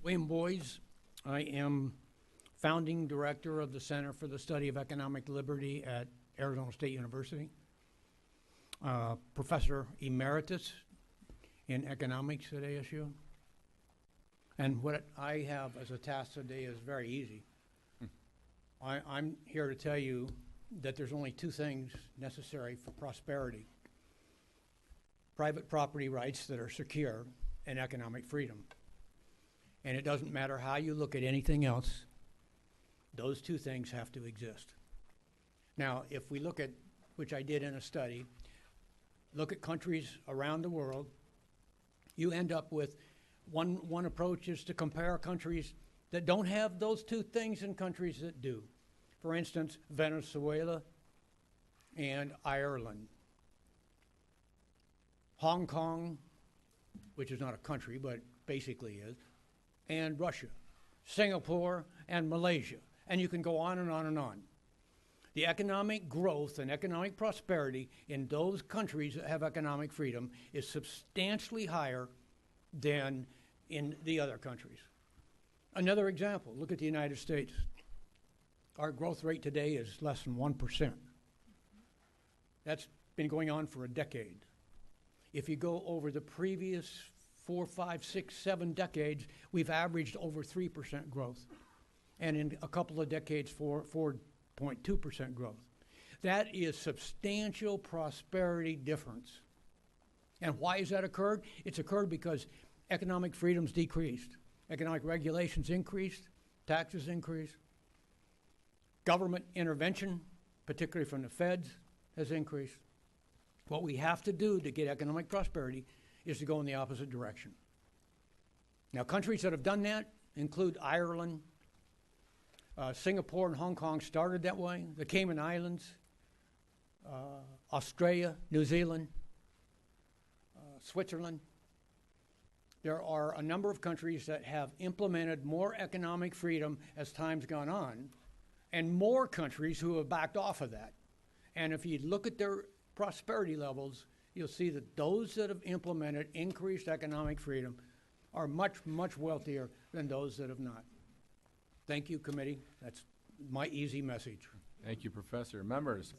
William Boyes. I am founding director of the Center for the Study of Economic Liberty at Arizona State University, professor emeritus in economics at ASU. And what I have as a task today is very easy. I'm here to tell you that there's only two things necessary for prosperity: private property rights that are secure and economic freedom. And it doesn't matter how you look at anything else, those two things have to exist. Now, if we look at, which I did in a study, look at countries around the world, you end up with one approach is to compare countries that don't have those two things and countries that do. For instance, Venezuela and Ireland. Hong Kong, which is not a country, but basically is, and Russia, Singapore, and Malaysia. And you can go on and on and on. The economic growth and economic prosperity in those countries that have economic freedom is substantially higher than in the other countries. Another example, look at the United States. Our growth rate today is less than 1%. That's been going on for a decade. If you go over the previous 4, 5, 6, 7 decades, we've averaged over 3% growth. And in a couple of decades, 4.2% growth. That is substantial prosperity difference. And why has that occurred? It's occurred because economic freedom's decreased. Economic regulations increased, taxes increased. Government intervention, particularly from the feds, has increased. What we have to do to get economic prosperity is to go in the opposite direction. Now, countries that have done that include Ireland, Singapore and Hong Kong started that way, the Cayman Islands, Australia, New Zealand, Switzerland. There are a number of countries that have implemented more economic freedom as time's gone on, and more countries who have backed off of that. And if you look at their prosperity levels, you'll see that those that have implemented increased economic freedom are much, much wealthier than those that have not. Thank you, committee. That's my easy message. Thank you, Professor. Members,